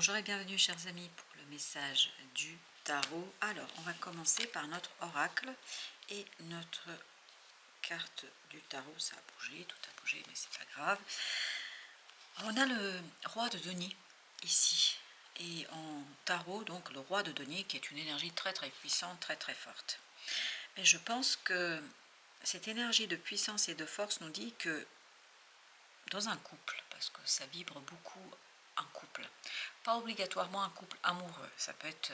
Bonjour et bienvenue chers amis pour le message du tarot. Alors on va commencer par notre oracle et notre carte du tarot. Ça a bougé, tout a bougé mais c'est pas grave. On a le roi de denier ici et en tarot donc le roi de denier qui est une énergie très puissante, très forte. Mais je pense que cette énergie de puissance et de force nous dit que dans un couple, parce que ça vibre beaucoup un couple, pas obligatoirement un couple amoureux, ça peut être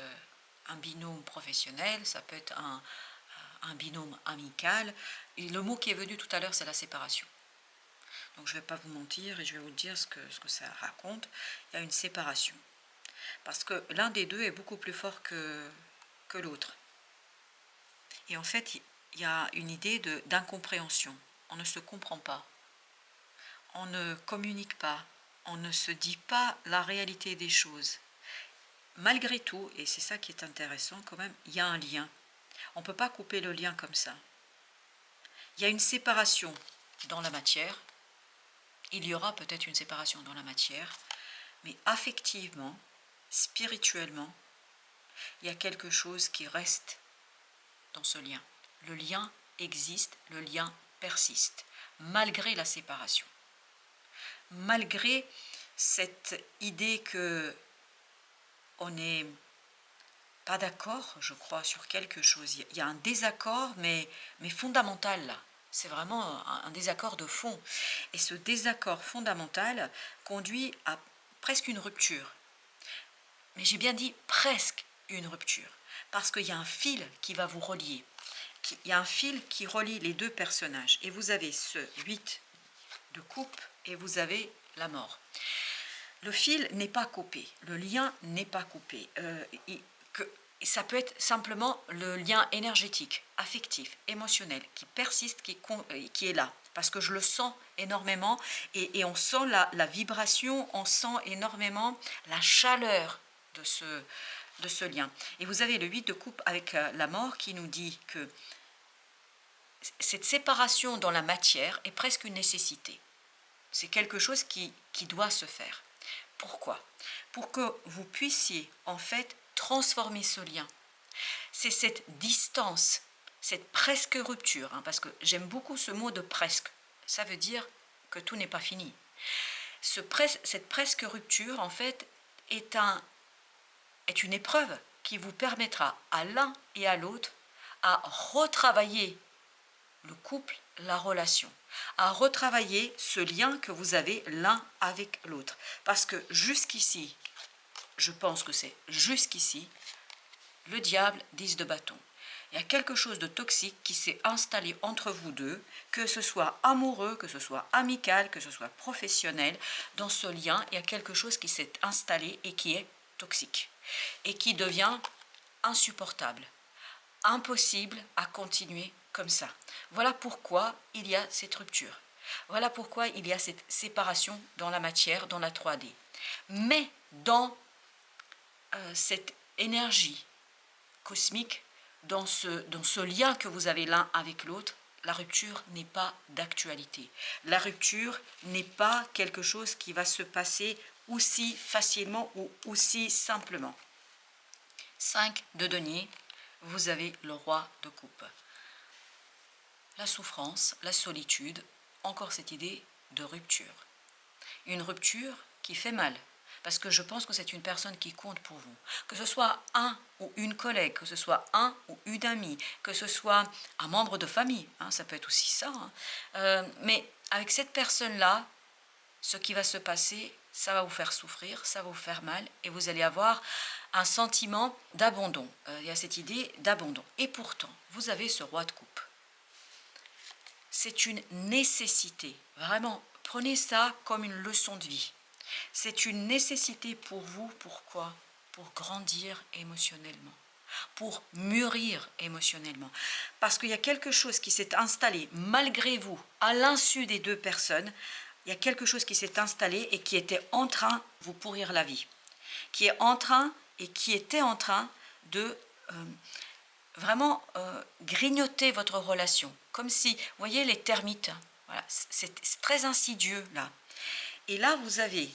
un binôme professionnel, ça peut être un binôme amical, et le mot qui est venu tout à l'heure c'est la séparation. Donc je ne vais pas vous mentir et je vais vous dire ce que ça raconte. Il y a une séparation, parce que l'un des deux est beaucoup plus fort que l'autre. Et en fait, il y a une idée d'incompréhension. On ne se comprend pas. On ne communique pas. On ne se dit pas la réalité des choses. Malgré tout, et c'est ça qui est intéressant quand même, il y a un lien. On ne peut pas couper le lien comme ça. Il y a une séparation dans la matière. Il y aura peut-être une séparation dans la matière. Mais affectivement, spirituellement, il y a quelque chose qui reste dans ce lien. Le lien existe, le lien persiste, malgré la séparation. Malgré cette idée que on n'est pas d'accord, je crois, sur quelque chose. Il y a un désaccord, mais fondamental là. C'est vraiment un désaccord de fond. Et ce désaccord fondamental conduit à presque une rupture. Mais j'ai bien dit presque une rupture, parce qu'il y a un fil qui va vous relier. Il y a un fil qui relie les deux personnages. Et vous avez ce 8 de coupe et vous avez la mort. Le fil n'est pas coupé, le lien n'est pas coupé. Ça peut être simplement le lien énergétique, affectif, émotionnel, qui persiste, qui est là. Parce que je le sens énormément et on sent la vibration, on sent énormément la chaleur de ce lien. Et vous avez le 8 de coupe avec la mort qui nous dit que cette séparation dans la matière est presque une nécessité. C'est quelque chose qui doit se faire. Pourquoi? Pour que vous puissiez en fait transformer ce lien. C'est cette distance, cette presque rupture, parce que j'aime beaucoup ce mot de presque. Ça veut dire que tout n'est pas fini. Cette presque rupture en fait est une épreuve qui vous permettra à l'un et à l'autre à retravailler le couple, la relation, à retravailler ce lien que vous avez l'un avec l'autre. Parce que jusqu'ici, je pense que c'est jusqu'ici, le diable 10 de bâton. Il y a quelque chose de toxique qui s'est installé entre vous deux, que ce soit amoureux, que ce soit amical, que ce soit professionnel. Dans ce lien, il y a quelque chose qui s'est installé et qui est toxique et qui devient insupportable, impossible à continuer comme ça. Voilà pourquoi il y a cette rupture. Voilà pourquoi il y a cette séparation dans la matière, dans la 3D. Mais dans cette énergie cosmique, dans ce lien que vous avez l'un avec l'autre, la rupture n'est pas d'actualité. La rupture n'est pas quelque chose qui va se passer aussi facilement ou aussi simplement. 5 de denier, vous avez le roi de coupe. La souffrance, la solitude, encore cette idée de rupture. Une rupture qui fait mal, parce que je pense que c'est une personne qui compte pour vous. Que ce soit un ou une collègue, que ce soit un ou une amie, que ce soit un membre de famille, ça peut être aussi ça. Mais avec cette personne-là, ce qui va se passer, ça va vous faire souffrir, ça va vous faire mal, et vous allez avoir un sentiment d'abandon. Il y a cette idée d'abandon. Et pourtant, vous avez ce roi de coupe. C'est une nécessité. Vraiment, prenez ça comme une leçon de vie. C'est une nécessité pour vous. Pourquoi? Pour grandir émotionnellement. Pour mûrir émotionnellement. Parce qu'il y a quelque chose qui s'est installé malgré vous, à l'insu des deux personnes. Il y a quelque chose qui s'est installé et qui était en train de vous pourrir la vie. Qui était en train de vraiment grignoter votre relation. Comme si, vous voyez les termites, voilà, c'est très insidieux là. Et là vous avez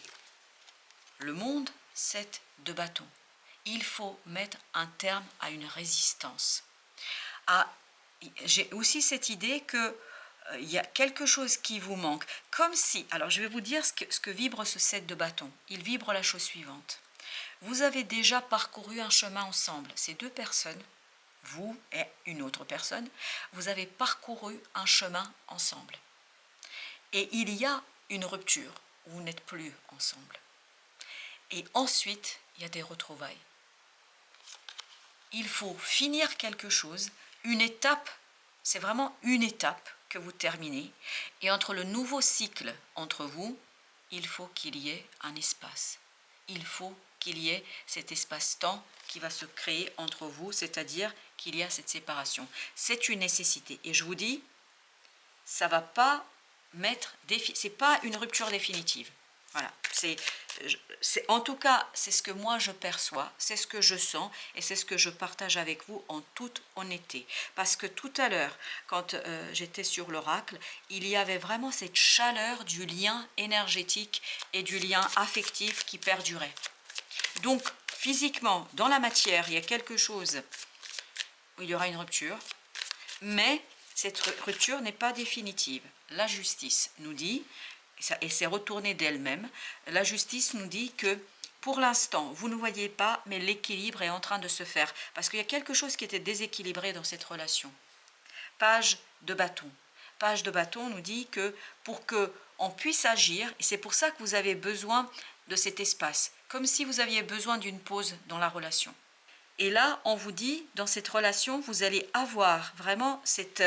le monde 7 de bâton. Il faut mettre un terme à une résistance. J'ai aussi cette idée que il y a quelque chose qui vous manque. Comme si, alors je vais vous dire ce que vibre ce 7 de bâton. Il vibre la chose suivante. Vous avez déjà parcouru un chemin ensemble. Ces deux personnes, vous et une autre personne, vous avez parcouru un chemin ensemble. Et il y a une rupture, vous n'êtes plus ensemble. Et ensuite, il y a des retrouvailles. Il faut finir quelque chose, une étape, c'est vraiment une étape que vous terminez. Et entre le nouveau cycle entre vous, il faut qu'il y ait un espace. Il faut qu'il y ait cet espace-temps qui va se créer entre vous, c'est-à-dire qu'il y a cette séparation. C'est une nécessité. Et je vous dis, ça ne va pas c'est pas une rupture définitive. Voilà, en tout cas, c'est ce que moi je perçois, c'est ce que je sens et c'est ce que je partage avec vous en toute honnêteté. Parce que tout à l'heure, quand j'étais sur l'oracle, il y avait vraiment cette chaleur du lien énergétique et du lien affectif qui perdurait. Donc, physiquement, dans la matière, il y a quelque chose où il y aura une rupture, mais cette rupture n'est pas définitive. La justice nous dit, et c'est retourné d'elle-même, la justice nous dit que pour l'instant, vous ne voyez pas, mais l'équilibre est en train de se faire. Parce qu'il y a quelque chose qui était déséquilibré dans cette relation. Page de bâton. Page de bâton nous dit que pour qu'on puisse agir, et c'est pour ça que vous avez besoin de cet espace, comme si vous aviez besoin d'une pause dans la relation. Et là, on vous dit, dans cette relation, vous allez avoir vraiment cet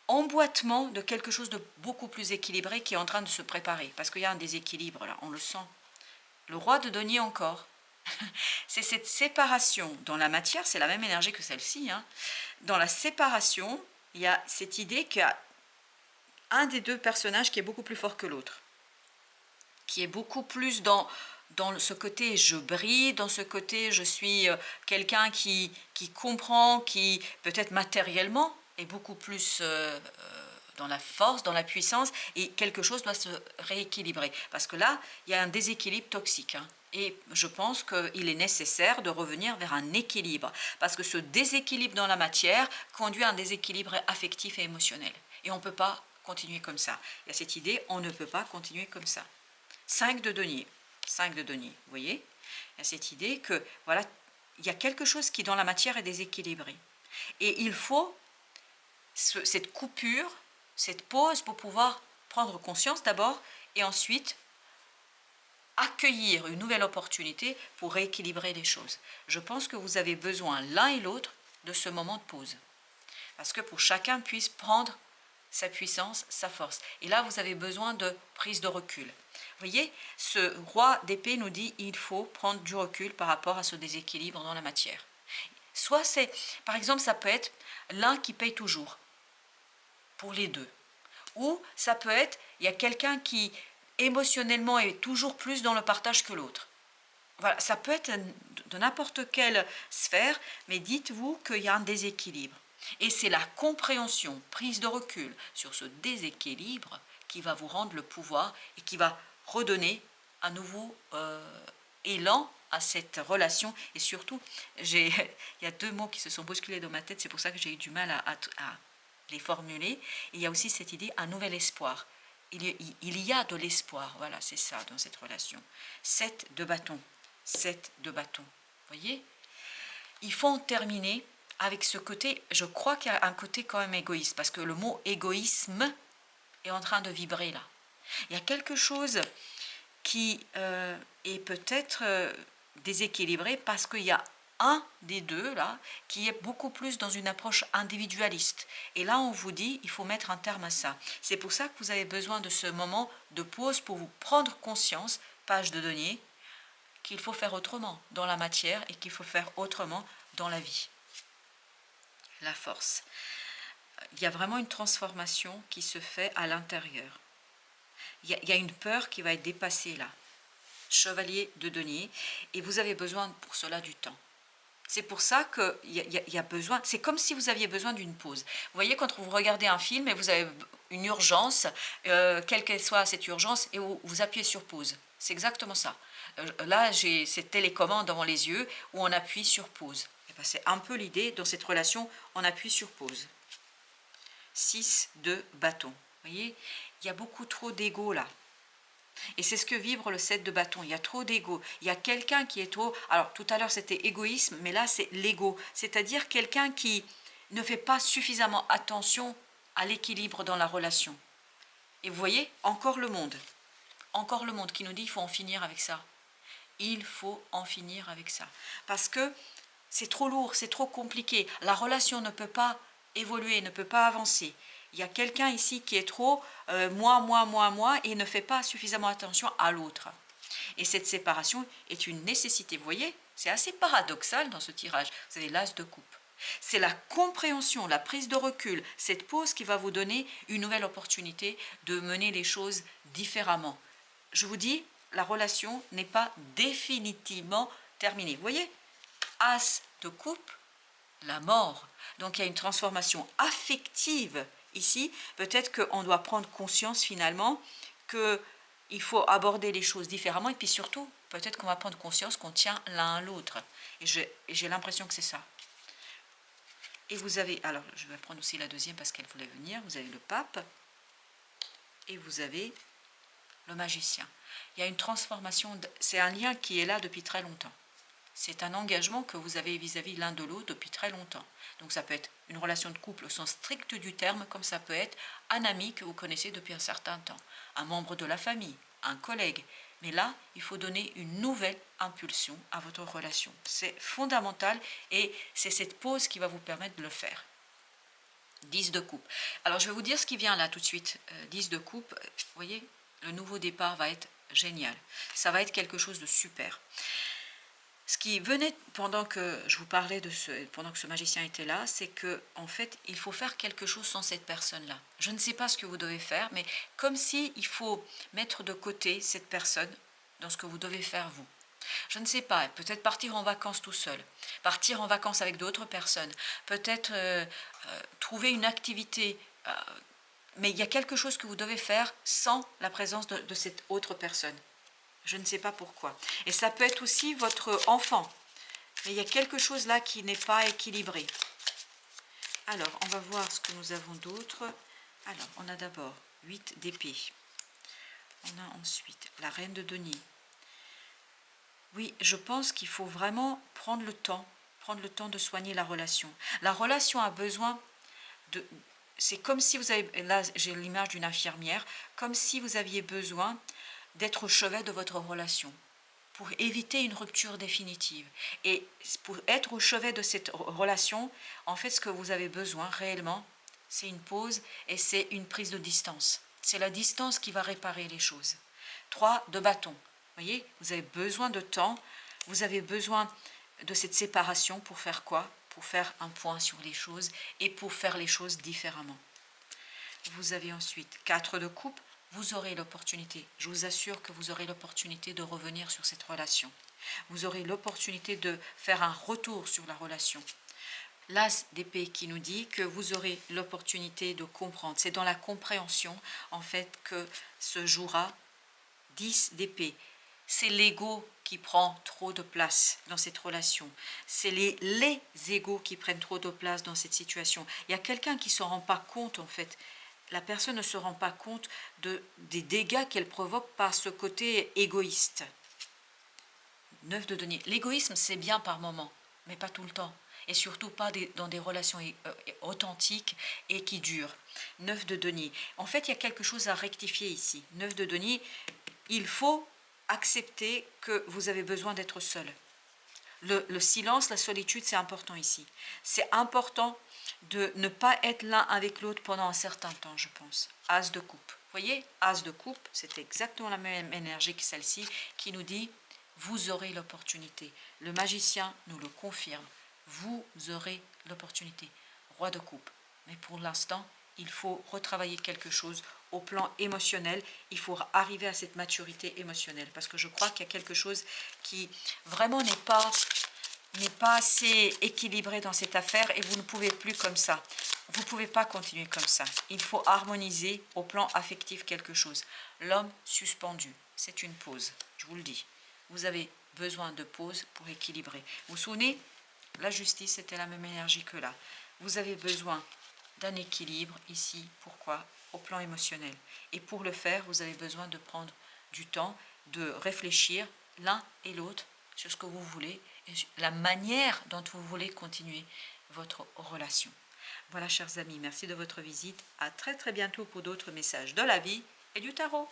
emboîtement de quelque chose de beaucoup plus équilibré qui est en train de se préparer. Parce qu'il y a un déséquilibre là, on le sent. Le roi de denier encore. C'est cette séparation dans la matière, c'est la même énergie que celle-ci. Hein. Dans la séparation, il y a cette idée qu'il y a un des deux personnages qui est beaucoup plus fort que l'autre. Qui est beaucoup plus dans ce côté je brille, dans ce côté je suis quelqu'un qui comprend, qui peut-être matériellement est beaucoup plus dans la force, dans la puissance, et quelque chose doit se rééquilibrer. Parce que là, il y a un déséquilibre toxique. Hein, et je pense qu'il est nécessaire de revenir vers un équilibre. Parce que ce déséquilibre dans la matière conduit à un déséquilibre affectif et émotionnel. Et on ne peut pas continuer comme ça. Il y a cette idée, on ne peut pas continuer comme ça. 5 de denier. 5 de denier, vous voyez? Il y a cette idée que, voilà, il y a quelque chose qui, dans la matière, est déséquilibré. Et il faut cette coupure, cette pause pour pouvoir prendre conscience d'abord et ensuite accueillir une nouvelle opportunité pour rééquilibrer les choses. Je pense que vous avez besoin l'un et l'autre de ce moment de pause. Parce que pour chacun puisse prendre sa puissance, sa force. Et là, vous avez besoin de prise de recul. Vous voyez, ce roi d'épée nous dit qu'il faut prendre du recul par rapport à ce déséquilibre dans la matière. Soit c'est, par exemple, ça peut être l'un qui paye toujours, pour les deux. Ou ça peut être, il y a quelqu'un qui émotionnellement est toujours plus dans le partage que l'autre. Voilà, ça peut être de n'importe quelle sphère, mais dites-vous qu'il y a un déséquilibre. Et c'est la compréhension, prise de recul sur ce déséquilibre qui va vous rendre le pouvoir et qui va redonner un nouveau élan à cette relation. Et surtout, il y a deux mots qui se sont bousculés dans ma tête, c'est pour ça que j'ai eu du mal à les formuler. Et il y a aussi cette idée, un nouvel espoir. Il y a de l'espoir, voilà, c'est ça dans cette relation. 7 de bâton, 7 de bâton, vous voyez? Il faut en terminer avec ce côté, je crois qu'il y a un côté quand même égoïste, parce que le mot égoïsme est en train de vibrer là. Il y a quelque chose qui est peut-être déséquilibré parce qu'il y a un des deux là qui est beaucoup plus dans une approche individualiste. Et là, on vous dit, il faut mettre un terme à ça. C'est pour ça que vous avez besoin de ce moment de pause pour vous prendre conscience, page de denier, qu'il faut faire autrement dans la matière et qu'il faut faire autrement dans la vie. La force. Il y a vraiment une transformation qui se fait à l'intérieur. Il y a une peur qui va être dépassée là. Chevalier de denier. Et vous avez besoin pour cela du temps. C'est pour ça qu'il y a besoin, c'est comme si vous aviez besoin d'une pause. Vous voyez, quand vous regardez un film et vous avez une urgence, quelle qu'elle soit cette urgence, et vous appuyez sur pause. C'est exactement ça. Là, j'ai cette télécommande devant les yeux où on appuie sur pause. Et ben, c'est un peu l'idée dans cette relation, on appuie sur pause. 6 de bâton. Vous voyez, il y a beaucoup trop d'ego là. Et c'est ce que vibre le 7 de bâton. Il y a trop d'ego. Il y a quelqu'un qui est trop... Alors, tout à l'heure, c'était égoïsme, mais là, c'est l'ego. C'est-à-dire quelqu'un qui ne fait pas suffisamment attention à l'équilibre dans la relation. Et vous voyez, encore le monde. Encore le monde qui nous dit qu'il faut en finir avec ça. Il faut en finir avec ça. Parce que c'est trop lourd, c'est trop compliqué. La relation ne peut pas évoluer, ne peut pas avancer. Il y a quelqu'un ici qui est trop moi, et ne fait pas suffisamment attention à l'autre. Et cette séparation est une nécessité. Vous voyez, c'est assez paradoxal dans ce tirage. Vous avez l'as de coupe. C'est la compréhension, la prise de recul, cette pause qui va vous donner une nouvelle opportunité de mener les choses différemment. Je vous dis, la relation n'est pas définitivement terminée. Vous voyez, as de coupe, la mort. Donc il y a une transformation affective ici. Peut-être qu'on doit prendre conscience finalement qu'il faut aborder les choses différemment. Et puis surtout, peut-être qu'on va prendre conscience qu'on tient l'un à l'autre. Et j'ai l'impression que c'est ça. Et vous avez, alors je vais prendre aussi la deuxième parce qu'elle voulait venir. Vous avez le pape et vous avez le magicien. Il y a une transformation, c'est un lien qui est là depuis très longtemps. C'est un engagement que vous avez vis-à-vis l'un de l'autre depuis très longtemps. Donc ça peut être une relation de couple au sens strict du terme, comme ça peut être un ami que vous connaissez depuis un certain temps, un membre de la famille, un collègue. Mais là, il faut donner une nouvelle impulsion à votre relation. C'est fondamental et c'est cette pause qui va vous permettre de le faire. 10 de coupe. Alors je vais vous dire ce qui vient là tout de suite. 10 de coupe, vous voyez, le nouveau départ va être génial. Ça va être quelque chose de super. Ce qui venait pendant que je vous parlais pendant que ce magicien était là, c'est que en fait, il faut faire quelque chose sans cette personne-là. Je ne sais pas ce que vous devez faire, mais comme si il faut mettre de côté cette personne dans ce que vous devez faire vous. Je ne sais pas, peut-être partir en vacances tout seul, partir en vacances avec d'autres personnes, peut-être trouver une activité, mais il y a quelque chose que vous devez faire sans la présence de cette autre personne. Je ne sais pas pourquoi. Et ça peut être aussi votre enfant. Mais il y a quelque chose là qui n'est pas équilibré. Alors, on va voir ce que nous avons d'autre. Alors, on a d'abord 8 d'épée. On a ensuite la reine de denier. Oui, je pense qu'il faut vraiment prendre le temps de soigner la relation. La relation a besoin de... C'est comme si vous avez... Là, j'ai l'image d'une infirmière. Comme si vous aviez besoin d'être au chevet de votre relation, pour éviter une rupture définitive. Et pour être au chevet de cette relation, en fait, ce que vous avez besoin réellement, c'est une pause et c'est une prise de distance. C'est la distance qui va réparer les choses. 3 de bâton. Vous voyez, vous avez besoin de temps, vous avez besoin de cette séparation pour faire quoi? Pour faire un point sur les choses et pour faire les choses différemment. Vous avez ensuite 4 de coupe. Vous aurez l'opportunité, je vous assure que vous aurez l'opportunité de revenir sur cette relation. Vous aurez l'opportunité de faire un retour sur la relation. L'as d'épée qui nous dit que vous aurez l'opportunité de comprendre. C'est dans la compréhension, en fait, que se jouera 10 d'épée. C'est l'ego qui prend trop de place dans cette relation. C'est les égos qui prennent trop de place dans cette situation. Il y a quelqu'un qui ne se rend pas compte, en fait. La personne ne se rend pas compte des dégâts qu'elle provoque par ce côté égoïste. 9 de denier. L'égoïsme, c'est bien par moment, mais pas tout le temps. Et surtout pas dans des relations authentiques et qui durent. 9 de denier. En fait, il y a quelque chose à rectifier ici. 9 de denier, il faut accepter que vous avez besoin d'être seul. Le silence, la solitude, c'est important ici. C'est important de ne pas être l'un avec l'autre pendant un certain temps, je pense. As de coupe. Vous voyez, As de coupe, c'est exactement la même énergie que celle-ci qui nous dit, vous aurez l'opportunité. Le magicien nous le confirme. Vous aurez l'opportunité. Roi de coupe. Mais pour l'instant, il faut retravailler quelque chose au plan émotionnel. Il faut arriver à cette maturité émotionnelle. Parce que je crois qu'il y a quelque chose qui vraiment n'est pas assez équilibré dans cette affaire et vous ne pouvez plus comme ça. Vous ne pouvez pas continuer comme ça. Il faut harmoniser au plan affectif quelque chose. L'homme suspendu, c'est une pause, je vous le dis. vous avez besoin de pause pour équilibrer. Vous vous souvenez, la justice, c'était la même énergie que là. Vous avez besoin d'un équilibre ici. Pourquoi? Au plan émotionnel. Et pour le faire, vous avez besoin de prendre du temps, de réfléchir l'un et l'autre sur ce que vous voulez et la manière dont vous voulez continuer votre relation. Voilà, chers amis, merci de votre visite. À très très bientôt pour d'autres messages de la vie et du tarot.